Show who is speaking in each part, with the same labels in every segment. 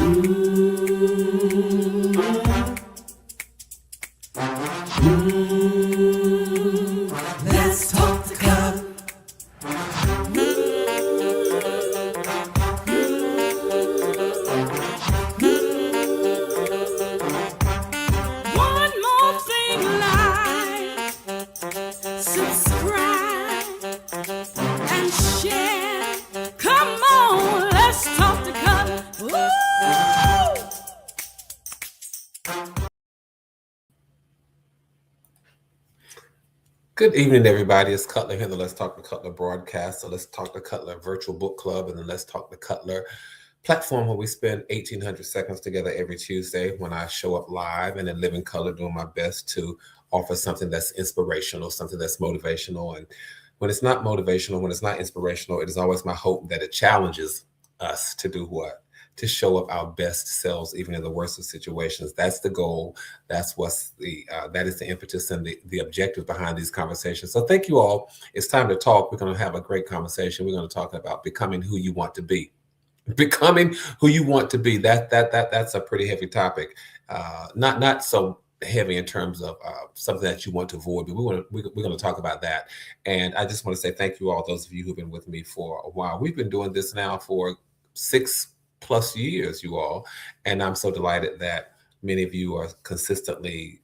Speaker 1: Let's talk the cup. One more thing, like, subscribe, and share. Come on, let's talk the cup. Woo!
Speaker 2: Good evening, everybody. It's Cutler here, the Let's Talk the Cutler broadcast. So Let's Talk the Cutler virtual book club and the Let's Talk the Cutler platform where we spend 1,800 seconds together every Tuesday when I show up live and in living color, doing my best to offer something that's inspirational, something that's motivational. And when it's not motivational, when it's not inspirational, it is always my hope that it challenges us to do what? To show up our best selves, even in the worst of situations. That's the goal. That's what's that is the impetus and the objective behind these conversations. So thank you all. It's time to talk. We're going to have a great conversation. We're going to talk about becoming who you want to be. Becoming who you want to be. That's a pretty heavy topic. Not so heavy in terms of something that you want to avoid, but we're going to talk about that. And I just want to say thank you all, those of you who've been with me for a while. We've been doing this now for 6+ years, you all, and I'm so delighted that many of you are consistently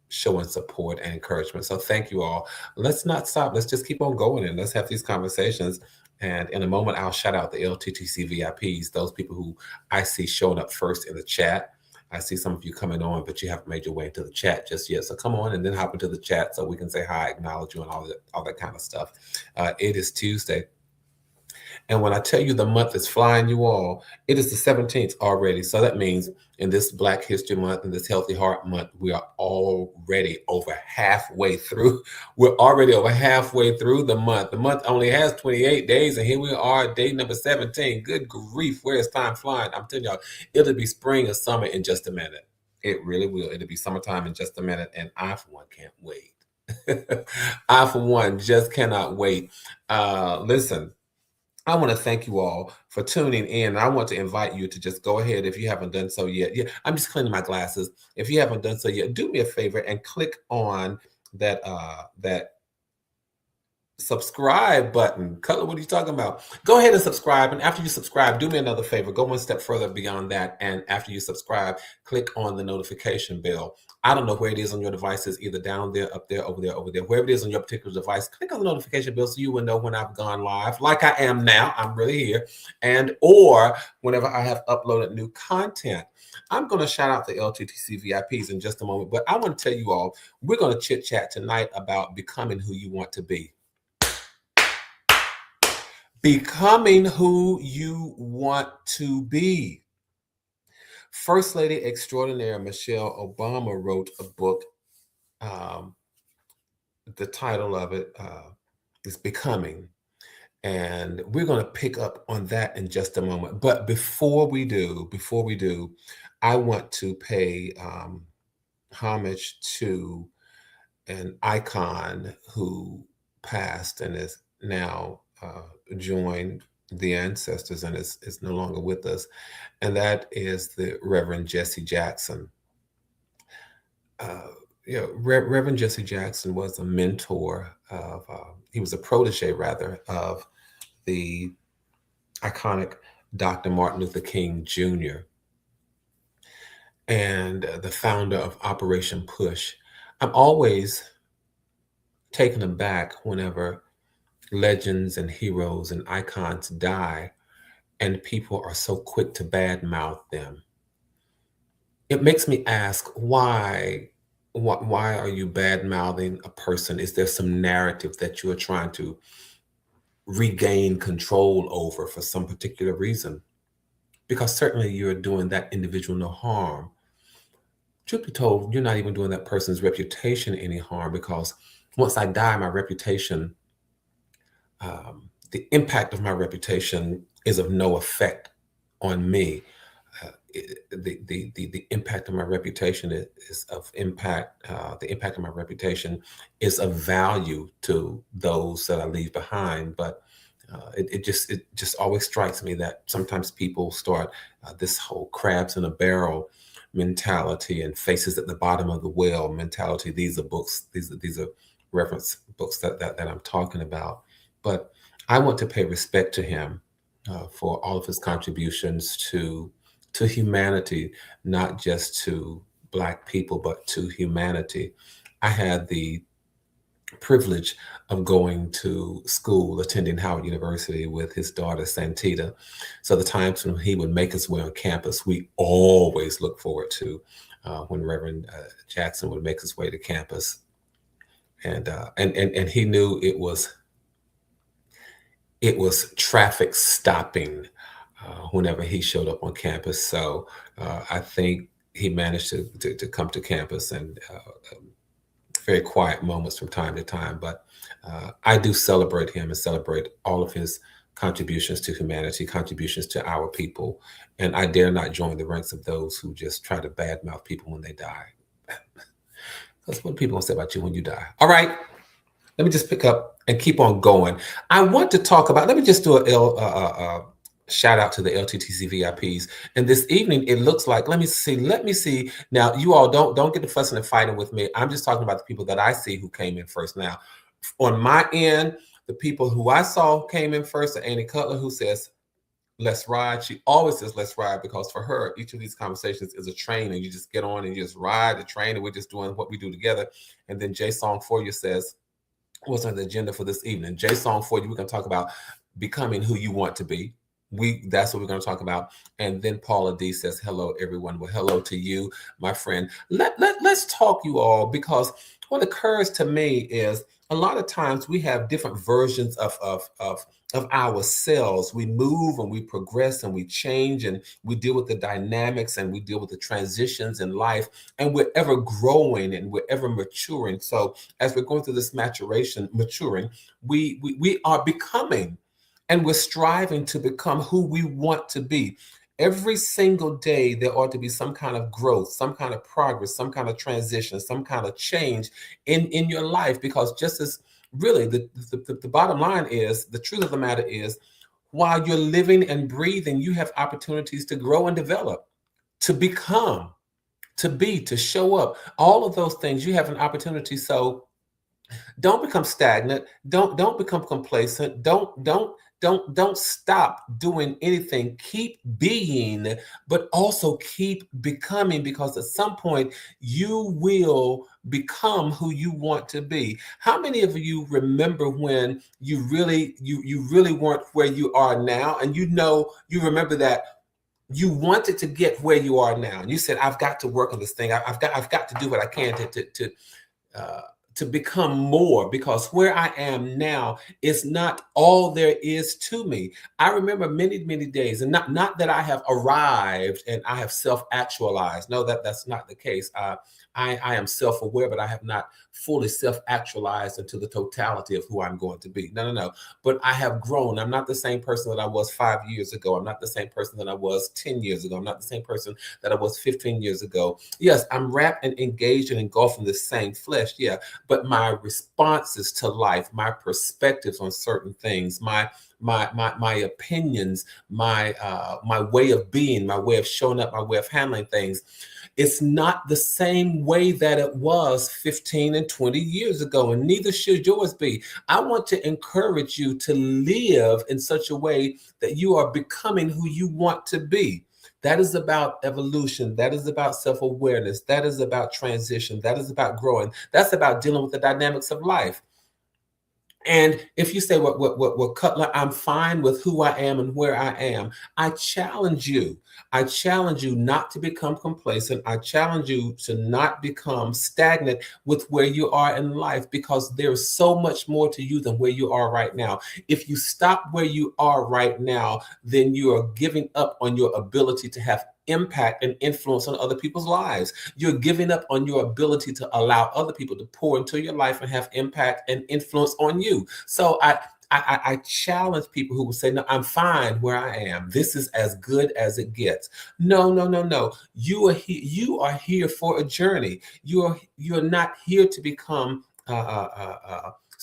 Speaker 2: showing support and encouragement. So thank you all. Let's not stop. Let's just keep on going and let's have these conversations. And in a moment, I'll shout out the LTTC VIPs, those people who I see showing up first in the chat. I see some of you coming on, but you haven't made your way into the chat just yet. So come on and then hop into the chat so we can say hi, acknowledge you, and all that kind of stuff. It is Tuesday. And when I tell you the month is flying, you all, it is the 17th already. So that means in this Black History Month and this Healthy Heart Month, we are already over halfway through. We're already over halfway through the month. The month only has 28 days, and here we are, day number 17. Good grief, where is time flying? I'm telling y'all, it'll be spring or summer in just a minute. It really will. It'll be summertime in just a minute, and I, for one, can't wait. I, for one, just cannot wait. Listen. I want to thank you all for tuning in. I want to invite you to just go ahead if you haven't done so yet. Yeah, I'm just cleaning my glasses. If you haven't done so yet, do me a favor and click on that subscribe button. Cutler, what are you talking about? Go ahead and subscribe. And after you subscribe, do me another favor. Go one step further beyond that. And after you subscribe, click on the notification bell. I don't know where it is on your devices, either down there, up there, over there, over there. Wherever it is on your particular device, click on the notification bell so you will know when I've gone live, like I am now. I'm really here. And or whenever I have uploaded new content. I'm going to shout out the LTTC VIPs in just a moment. But I want to tell you all, we're going to chit chat tonight about becoming who you want to be. Becoming who you want to be. First Lady Extraordinaire Michelle Obama wrote a book. The title of it is Becoming. And we're going to pick up on that in just a moment. But before we do, I want to pay homage to an icon who passed and is now joined the ancestors and is no longer with us, and that is the Reverend Jesse Jackson. Reverend Jesse Jackson was a mentor of, he was a protege rather, of the iconic Dr. Martin Luther King Jr. and the founder of Operation Push. I'm always taken aback whenever legends and heroes and icons die and people are so quick to badmouth them. It makes me ask, why are you bad-mouthing a person? Is there some narrative that you are trying to regain control over for some particular reason? Because certainly you're doing that individual no harm. Truth be told, you're not even doing that person's reputation any harm, because once I die, my reputation, the impact of my reputation is of no effect on me. The impact of my reputation is of impact. The impact of my reputation is of value to those that I leave behind, but It just always strikes me that sometimes people start this whole crabs in a barrel mentality and faces at the bottom of the well mentality. These are books. These are reference books that I'm talking about. But I want to pay respect to him for all of his contributions to humanity, not just to Black people, but to humanity. I had the privilege of going to school, attending Howard University with his daughter Santita. So the times when he would make his way on campus, we always look forward to when Reverend Jackson would make his way to campus, and he knew it was traffic stopping whenever he showed up on campus. So I think he managed to come to campus and very quiet moments from time to time. But I do celebrate him and celebrate all of his contributions to humanity, contributions to our people. And I dare not join the ranks of those who just try to badmouth people when they die. That's what people will say about you when you die. All right. Let me just pick up and keep on going. I want to talk about, let me just do a shout out to the LTTC VIPs. And this evening, it looks like, let me see. Now, you all don't get to fussing and fighting with me. I'm just talking about the people that I see who came in first. Now, on my end, the people who I saw came in first are Annie Cutler, who says, let's ride. She always says, let's ride, because for her, each of these conversations is a train, and you just get on and you just ride the train, and we're just doing what we do together. And then Jay Song For You says, what's on the agenda for this evening? Jay Song For You, we're going to talk about becoming who you want to be. That's what we're going to talk about. And then Paula D says, hello, everyone. Well, hello to you, my friend. Let's talk, you all, because what occurs to me is a lot of times we have different versions of ourselves. We move and we progress and we change and we deal with the dynamics and we deal with the transitions in life, and we're ever growing and we're ever maturing. So as we're going through this maturing, we are becoming, and we're striving to become who we want to be. Every single day, there ought to be some kind of growth, some kind of progress, some kind of transition, some kind of change in your life. Because just as really the bottom line is, the truth of the matter is, while you're living and breathing, you have opportunities to grow and develop, to become, to be, to show up. All of those things, you have an opportunity. So don't become stagnant. Don't become complacent. Don't stop doing anything. Keep being, but also keep becoming, because at some point you will become who you want to be. How many of you remember when you really weren't where you are now, and you remember that you wanted to get where you are now, and you said, I've got to work on this thing. I've got to do what I can to become more, because where I am now is not all there is to me. I remember many, many days, and not that I have arrived and I have self-actualized. No, that's not the case. I am self-aware, but I have not fully self-actualized into the totality of who I'm going to be. No. But I have grown. I'm not the same person that I was 5 years ago. I'm not the same person that I was 10 years ago. I'm not the same person that I was 15 years ago. Yes, I'm wrapped and engaged and engulfed in the same flesh. Yeah, but my responses to life, my perspectives on certain things, my opinions, my way of being, my way of showing up, my way of handling things, it's not the same way that it was 15 and 20 years ago, and neither should yours be. I want to encourage you to live in such a way that you are becoming who you want to be. That is about evolution. That is about self-awareness. That is about transition. That is about growing. That's about dealing with the dynamics of life. And if you say, what Cutler, I'm fine with who I am and where I am, I challenge you. I challenge you not to become complacent. I challenge you to not become stagnant with where you are in life, because there's so much more to you than where you are right now. If you stop where you are right now, then you are giving up on your ability to have impact and influence on other people's lives. You're giving up on your ability to allow other people to pour into your life and have impact and influence on you. So I challenge people who will say, no, I'm fine where I am. This is as good as it gets. No. You are here for a journey. You're not here to become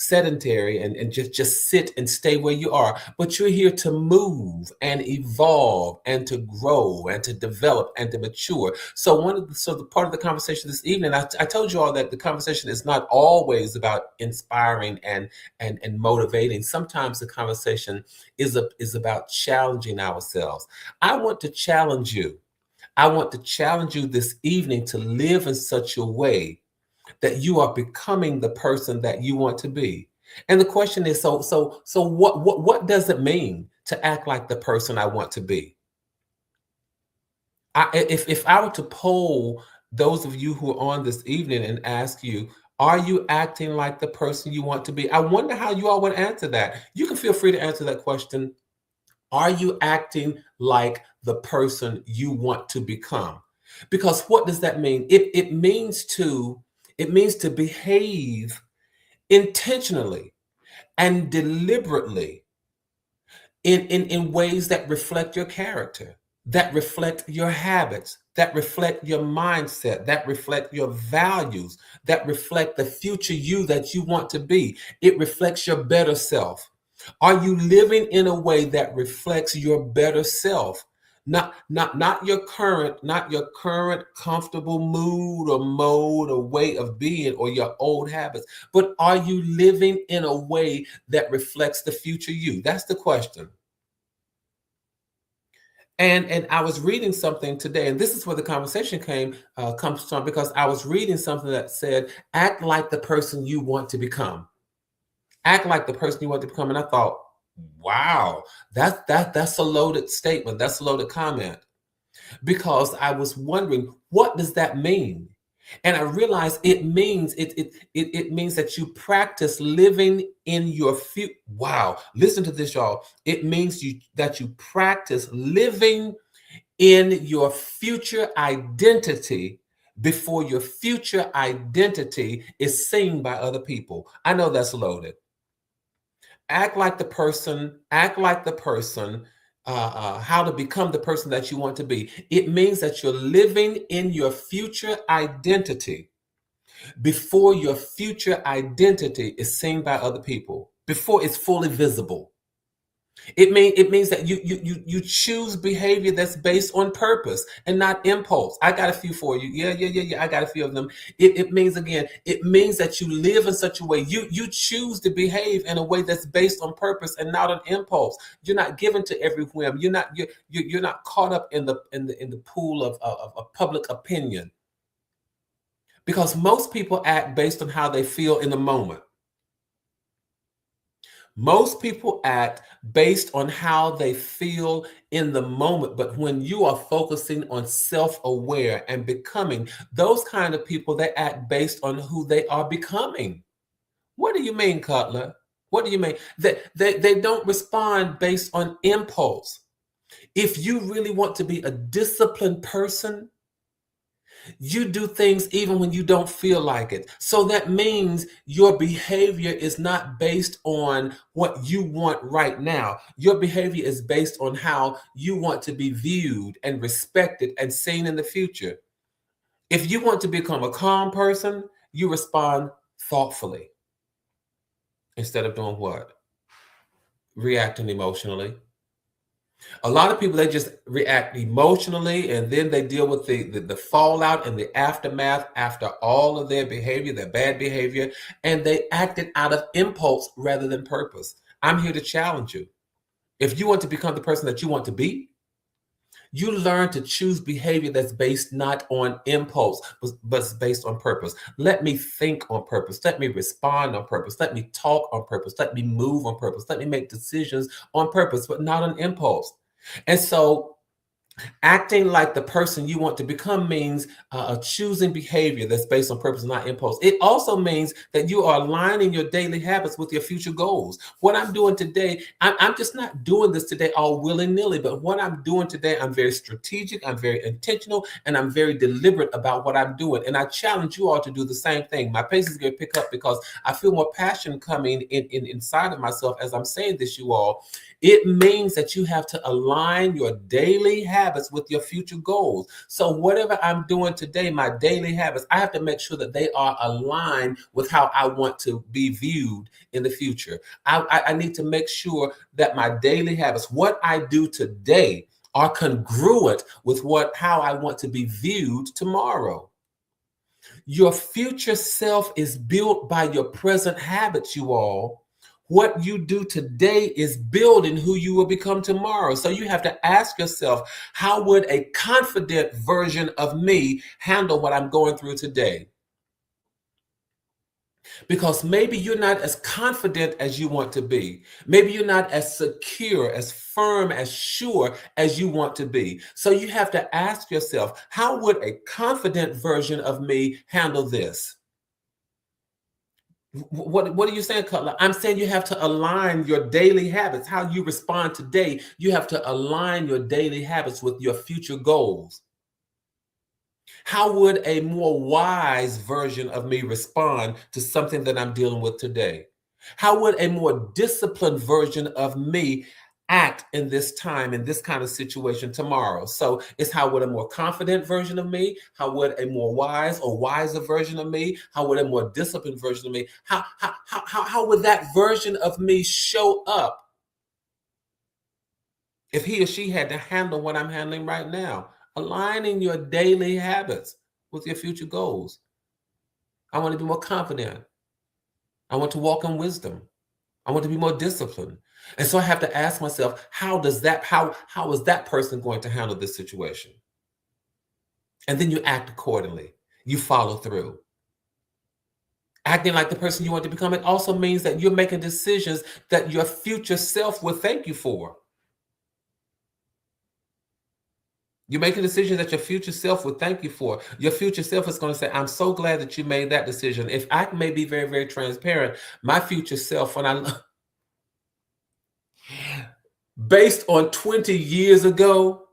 Speaker 2: sedentary and just sit and stay where you are, but you're here to move and evolve and to grow and to develop and to mature. So the part of the conversation this evening, I told you all that the conversation is not always about inspiring and motivating. Sometimes the conversation is about challenging ourselves. I want to challenge you. I want to challenge you this evening to live in such a way that you are becoming the person that you want to be. And the question is, so what does it mean to act like the person I want to be? If I were to poll those of you who are on this evening and ask you, are you acting like the person you want to be? I wonder how you all would answer that. You can feel free to answer that question. Are you acting like the person you want to become? Because what does that mean? It means to behave intentionally and deliberately in ways that reflect your character, that reflect your habits, that reflect your mindset, that reflect your values, that reflect the future you that you want to be. It reflects your better self. Are you living in a way that reflects your better self? Not your current comfortable mood or mode or way of being or your old habits, but are you living in a way that reflects the future you? That's the question. And I was reading something today, and this is where the conversation comes from, because I was reading something that said, act like the person you want to become. Act like the person you want to become. And I thought, wow, that's a loaded statement. That's a loaded comment, because I was wondering, what does that mean? And I realized it means it means that you practice living in your future. Wow, listen to this, y'all. It means that you practice living in your future identity before your future identity is seen by other people. I know that's loaded. Act like the person, how to become the person that you want to be. It means that you're living in your future identity before your future identity is seen by other people, before it's fully visible. It means that you choose behavior that's based on purpose and not impulse. I got a few for you. Yeah. I got a few of them. It means that you live in such a way. You choose to behave in a way that's based on purpose and not an impulse. You're not given to every whim. You're not caught up in the pool of public opinion. Because most people act based on how they feel in the moment. Most people act based on how they feel in the moment. But when you are focusing on self-aware and becoming, those kind of people, they act based on who they are becoming. What do you mean, Cutler? What do you mean? They don't respond based on impulse. If you really want to be a disciplined person, you do things even when you don't feel like it. So that means your behavior is not based on what you want right now. Your behavior is based on how you want to be viewed and respected and seen in the future. If you want to become a calm person, you respond thoughtfully instead of doing what? Reacting emotionally. A lot of people, they just react emotionally, and then they deal with the fallout and the aftermath after all of their behavior, their bad behavior, and they acted out of impulse rather than purpose. I'm here to challenge you. If you want to become the person that you want to be, you learn to choose behavior that's based not on impulse, but based on purpose. Let me think on purpose. Let me respond on purpose. Let me talk on purpose. Let me move on purpose. Let me make decisions on purpose, but not on impulse. And so acting like the person you want to become means choosing behavior that's based on purpose, not impulse. It also means that you are aligning your daily habits with your future goals. What I'm doing today, I'm just not doing this today all willy-nilly, but what I'm doing today, I'm very strategic, I'm very intentional, and I'm very deliberate about what I'm doing. And I challenge you all to do the same thing. My pace is going to pick up because I feel more passion coming inside of myself as I'm saying this, you all. It means that you have to align your daily habits habits with your future goals. So whatever I'm doing today, my daily habits, I have to make sure that they are aligned with how I want to be viewed in the future. I need to make sure that my daily habits, what I do today, are congruent with how I want to be viewed tomorrow. Your future self is built by your present habits, you all. What you do today is building who you will become tomorrow. So you have to ask yourself, how would a confident version of me handle what I'm going through today? Because maybe you're not as confident as you want to be. Maybe you're not as secure, as firm, as sure as you want to be. So you have to ask yourself, how would a confident version of me handle this? What are you saying, Cutler? I'm saying you have to align your daily habits, how you respond today. You have to align your daily habits with your future goals. How would a more wise version of me respond to something that I'm dealing with today? How would a more disciplined version of me act in this time, in this kind of situation tomorrow? So it's how would a more confident version of me? How would a more wise or wiser version of me? How would a more disciplined version of me? How would that version of me show up if he or she had to handle what I'm handling right now? Aligning your daily habits with your future goals. I want to be more confident. I want to walk in wisdom. I want to be more disciplined. And so I have to ask myself, how is that person going to handle this situation? And then you act accordingly. You follow through. Acting like the person you want to become, it also means that you're making decisions that your future self will thank you for. You're making decisions that your future self would thank you for. Your future self is going to say, I'm so glad that you made that decision. If I may be very, very transparent, my future self, based on 20 years ago,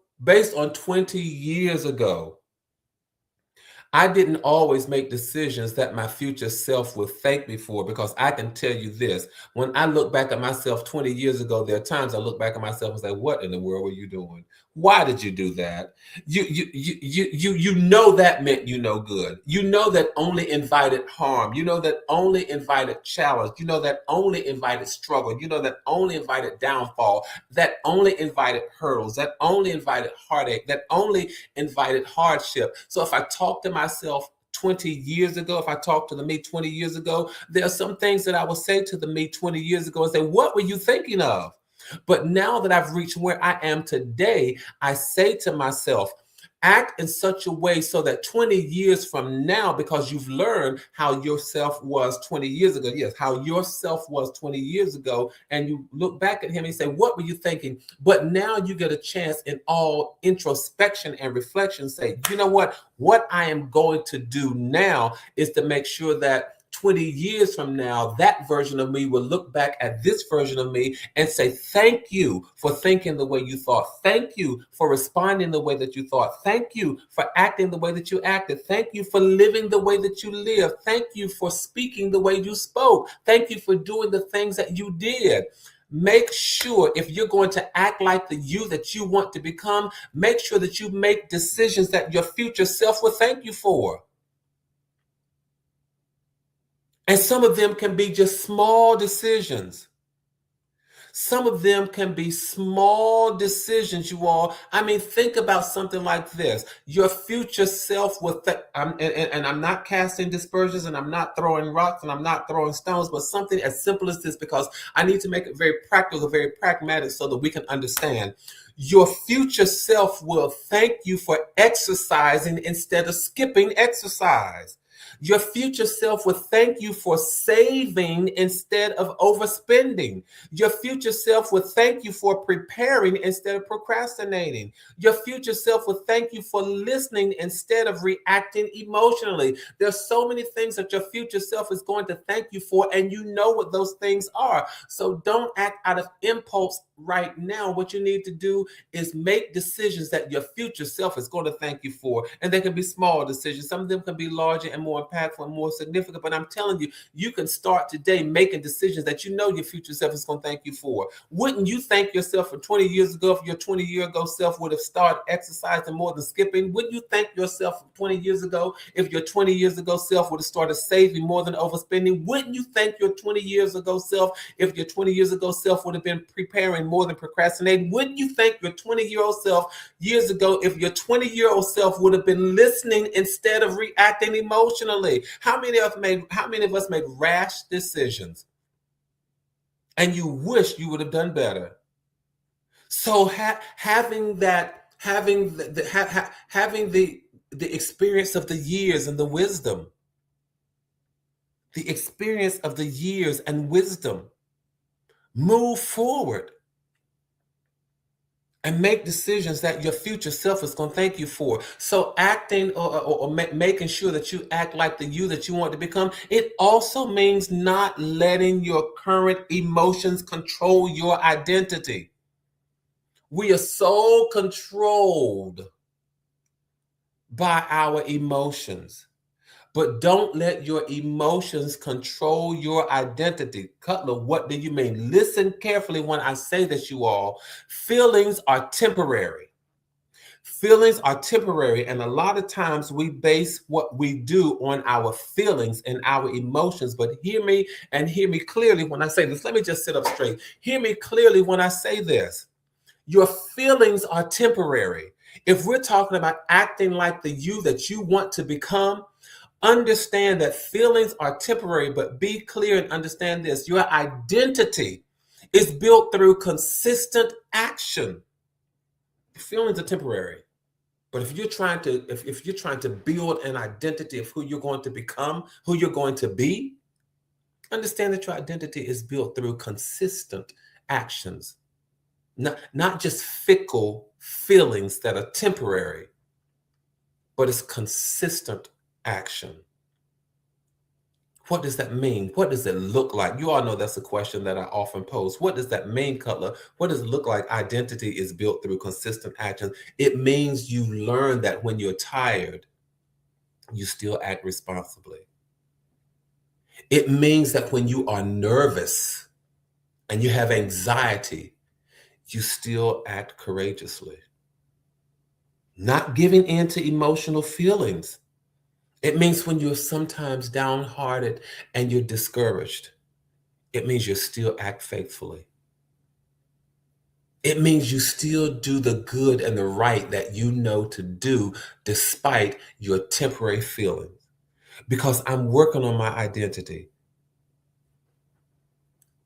Speaker 2: I didn't always make decisions that my future self would thank me for, because I can tell you this, when I look back at myself 20 years ago, there are times I look back at myself and say, what in the world were you doing? Why did you do that? You know that meant you no good. You know that only invited harm. You know that only invited challenge. You know that only invited struggle. You know that only invited downfall. That only invited hurdles. That only invited heartache. That only invited hardship. So if I talk to myself 20 years ago, if I talked to the me 20 years ago, there are some things that I will say to the me 20 years ago and say, what were you thinking of? But now that I've reached where I am today, I say to myself, act in such a way so that 20 years from now, because you've learned how yourself was 20 years ago. Yes, how yourself was 20 years ago. And you look back at him and say, what were you thinking? But now you get a chance in all introspection and reflection, say, you know what I am going to do now is to make sure that 20 years from now, that version of me will look back at this version of me and say, thank you for thinking the way you thought. Thank you for responding the way that you thought. Thank you for acting the way that you acted. Thank you for living the way that you live. Thank you for speaking the way you spoke. Thank you for doing the things that you did. Make sure, if you're going to act like the you that you want to become, make sure that you make decisions that your future self will thank you for. And some of them can be just small decisions. Some of them can be small decisions, you all. I mean, think about something like this. Your future self will, and I'm not casting dispersions, and I'm not throwing rocks, and I'm not throwing stones, but something as simple as this, because I need to make it very practical, very pragmatic, so that we can understand. Your future self will thank you for exercising instead of skipping exercise. Your future self will thank you for saving instead of overspending. Your future self will thank you for preparing instead of procrastinating. Your future self will thank you for listening instead of reacting emotionally. There's so many things that your future self is going to thank you for, and you know what those things are. So don't act out of impulse right now, what you need to do is make decisions that your future self is going to thank you for. And they can be small decisions. Some of them can be larger and more impactful and more significant. But I'm telling you, you can start today making decisions that you know your future self is going to thank you for. Wouldn't you thank yourself for 20 years ago if your 20-year-ago self would have started exercising more than skipping? Wouldn't you thank yourself 20 years ago if your 20 years ago self would have started saving more than overspending? Wouldn't you thank your 20 years ago self if your 20 years ago self would have been preparing more than procrastinating? Wouldn't you thank your 20-year-old self years ago if your 20-year-old self would have been listening instead of reacting emotionally? How many of us made rash decisions and you wish you would have done better? So having the experience of the years and the wisdom, the experience of the years and wisdom, move forward and make decisions that your future self is going to thank you for. So acting or making sure that you act like the you that you want to become, it also means not letting your current emotions control your identity. We are so controlled by our emotions. But don't let your emotions control your identity. Cutler, what do you mean? Listen carefully when I say this, you all. Feelings are temporary. Feelings are temporary, and a lot of times we base what we do on our feelings and our emotions. But hear me and hear me clearly when I say this. Let me just sit up straight. Hear me clearly when I say this. Your feelings are temporary. If we're talking about acting like the you that you want to become, understand that feelings are temporary, but be clear and understand this. Your identity is built through consistent action. Feelings are temporary. But if you're trying to build an identity of who you're going to become, who you're going to be, understand that your identity is built through consistent actions. Not just fickle feelings that are temporary, but it's consistent action. What does that mean? What does it look like? You all know that's a question that I often pose. What does that mean, Cutler? What does it look like? Identity is built through consistent action. It means you learn that when you're tired, you still act responsibly. It means that when you are nervous and you have anxiety, you still act courageously. Not giving in to emotional feelings. It means when you're sometimes downhearted and you're discouraged, it means you still act faithfully. It means you still do the good and the right that you know to do despite your temporary feelings. Because I'm working on my identity.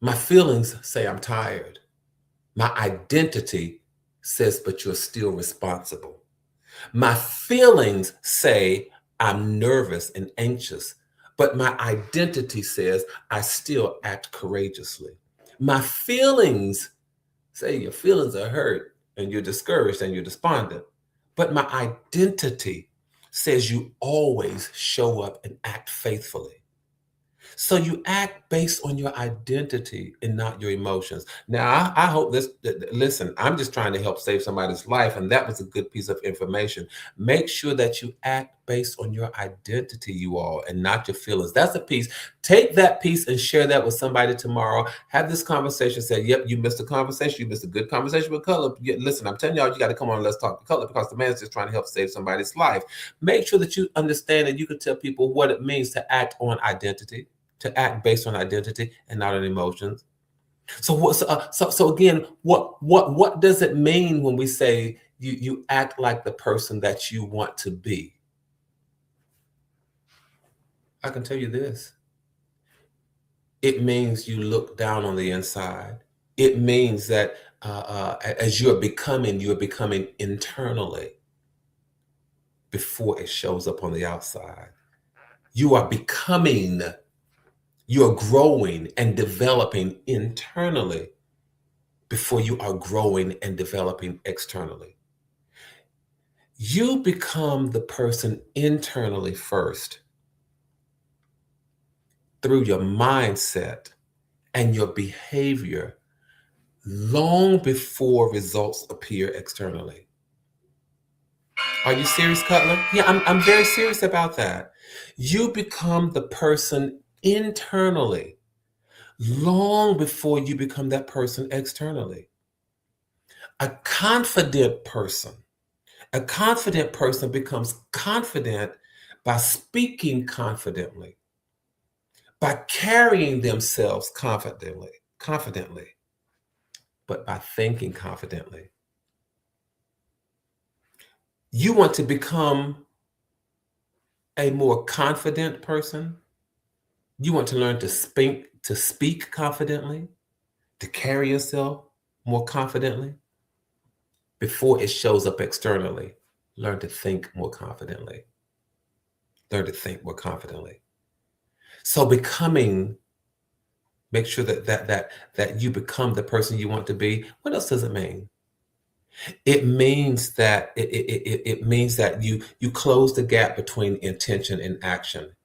Speaker 2: My feelings say I'm tired. My identity says, but you're still responsible. My feelings say I'm nervous and anxious, but my identity says I still act courageously. My feelings say your feelings are hurt and you're discouraged and you're despondent, but my identity says you always show up and act faithfully. So you act based on your identity and not your emotions. Now, I hope listen, I'm just trying to help save somebody's life, and that was a good piece of information. Make sure that you act based on your identity, you all, and not your feelings. That's a piece. Take that piece and share that with somebody tomorrow. Have this conversation. Say, yep, you missed a conversation. You missed a good conversation with Cutler. Listen, I'm telling y'all, you got to come on, let's talk to Cutler, because the man's just trying to help save somebody's life. Make sure that you understand and you can tell people what it means to act on identity, to act based on identity and not on emotions. So again, what does it mean when we say you act like the person that you want to be? I can tell you this. It means you look down on the inside. It means that as you're becoming internally before it shows up on the outside. You are becoming. You're growing and developing internally before you are growing and developing externally. You become the person internally first through your mindset and your behavior long before results appear externally. Are you serious, Cutler? Yeah, I'm very serious about that. You become the person internally long before you become that person externally. A confident person, a confident person becomes confident by speaking confidently, by carrying themselves confidently, but by thinking confidently. You want to become a more confident person. You want to learn to speak confidently, to carry yourself more confidently before it shows up externally. Learn to think more confidently. Learn to think more confidently. So make sure that you become the person you want to be. What else does it mean? It means that it means that you close the gap between intention and action.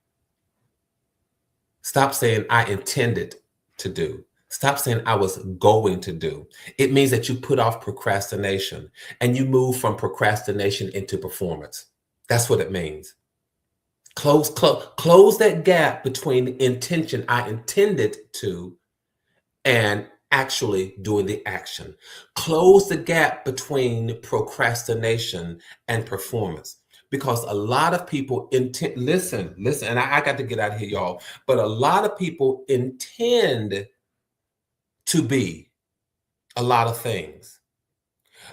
Speaker 2: Stop saying I intended to do. Stop saying I was going to do. It means that you put off procrastination and you move from procrastination into performance. That's what it means. Close that gap between intention, I intended to, and actually doing the action. Close the gap between procrastination and performance. Because a lot of people listen, and I got to get out of here, y'all. But a lot of people intend to be a lot of things,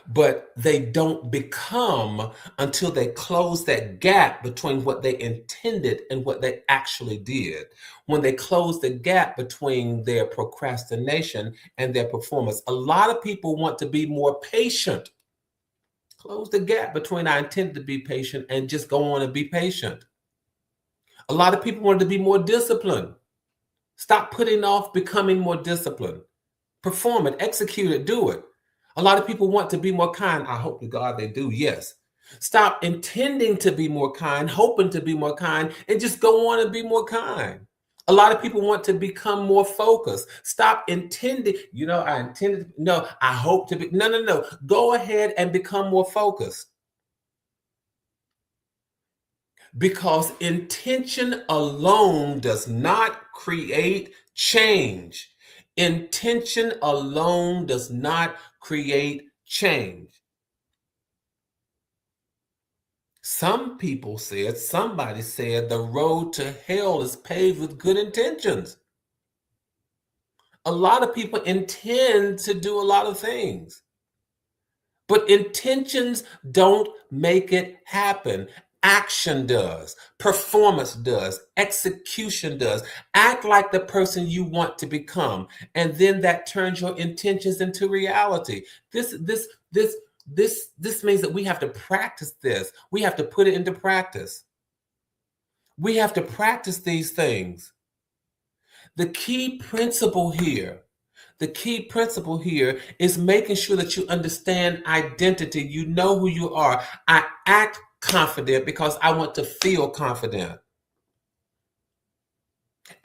Speaker 2: but they don't become until they close that gap between what they intended and what they actually did. When they close the gap between their procrastination and their performance, a lot of people want to be more patient. Close the gap between I intended to be patient and just go on and be patient. A lot of people want to be more disciplined. Stop putting off becoming more disciplined. Perform it, execute it, do it. A lot of people want to be more kind. I hope to God they do, yes. Stop intending to be more kind, hoping to be more kind, and just go on and be more kind. A lot of people want to become more focused. Stop intending, I intended, no, I hope to be, no. Go ahead and become more focused. Because intention alone does not create change. Intention alone does not create change. Somebody said the road to hell is paved with good intentions. A lot of people intend to do a lot of things, but intentions don't make it happen. Action does, performance does, execution does. Act like the person you want to become, and then that turns your intentions into reality. This means that we have to practice this. We have to put it into practice. We have to practice these things. The key principle here is making sure that you understand identity. You know who you are. I act confident because I want to feel confident.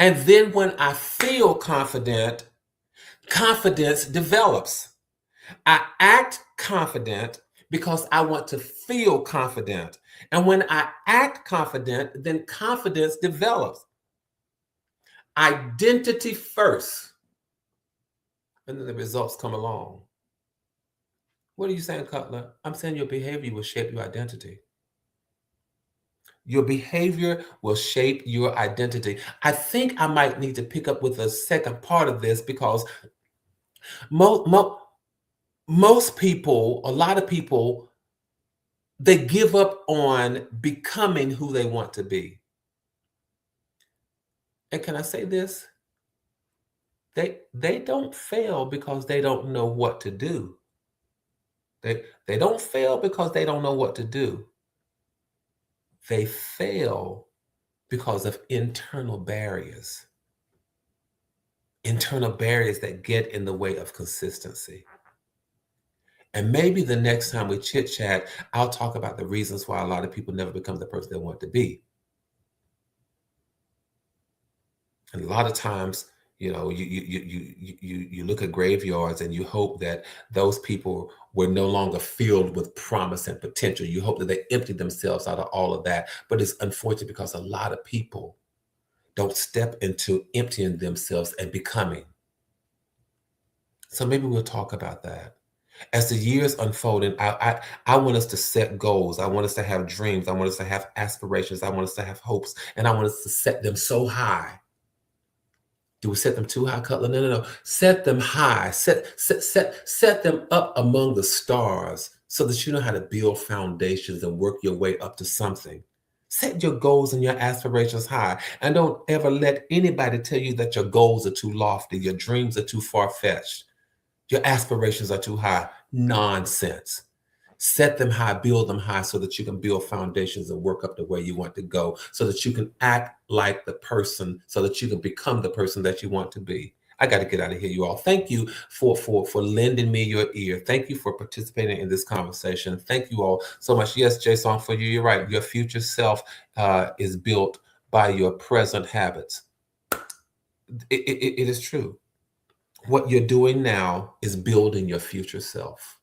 Speaker 2: And then when I feel confident, confidence develops. I act confident because I want to feel confident. And when I act confident, then confidence develops. Identity first, and then the results come along. What are you saying, Cutler? I'm saying your behavior will shape your identity. Your behavior will shape your identity. I think I might need to pick up with a second part of this because most people, a lot of people, they give up on becoming who they want to be. And can I say this? They don't fail because they don't know what to do. They don't fail because they don't know what to do. They fail because of internal barriers that get in the way of consistency. And maybe the next time we chit chat, I'll talk about the reasons why a lot of people never become the person they want to be. And a lot of times You look at graveyards and you hope that those people were no longer filled with promise and potential. You hope that they emptied themselves out of all of that. But it's unfortunate because a lot of people don't step into emptying themselves and becoming. So maybe we'll talk about that. As the years unfold, and I want us to set goals. I want us to have dreams. I want us to have aspirations. I want us to have hopes. And I want us to set them so high. Do we set them too high, Cutler? No. Set them high. Set them up among the stars so that you know how to build foundations and work your way up to something. Set your goals and your aspirations high. And don't ever let anybody tell you that your goals are too lofty, your dreams are too far-fetched, your aspirations are too high. Nonsense. Set them high, build them high so that you can build foundations and work up to where you want to go, so that you can act like the person, so that you can become the person that you want to be. I got to get out of here, you all. Thank you for lending me your ear. Thank you for participating in this conversation. Thank you all so much. Yes, Jason, for you, you're right. Your future self is built by your present habits. It is true. What you're doing now is building your future self.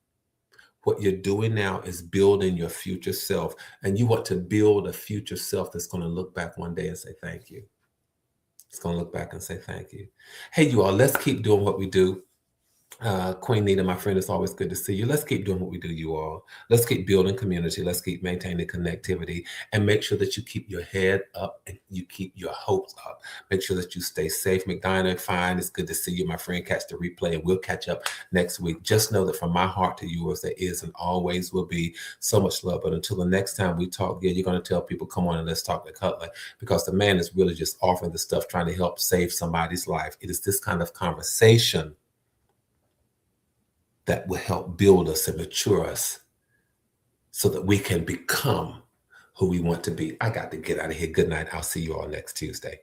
Speaker 2: What you're doing now is building your future self. And you want to build a future self that's going to look back one day and say, thank you. It's going to look back and say, thank you. Hey, you all, let's keep doing what we do. Queen Nita, my friend, it's always good to see you. Let's keep doing what we do, you all. Let's keep building community. Let's keep maintaining connectivity, and make sure that you keep your head up and you keep your hopes up. Make sure that you stay safe. McDonald, fine. It's good to see you, my friend. Catch the replay, and we'll catch up next week. Just know that from my heart to yours, there is and always will be so much love. But until the next time we talk, yeah, you're going to tell people, come on and let's talk to Cutler, because the man is really just offering the stuff, trying to help save somebody's life. It is this kind of conversation that will help build us and mature us so that we can become who we want to be. I got to get out of here. Good night. I'll see you all next Tuesday.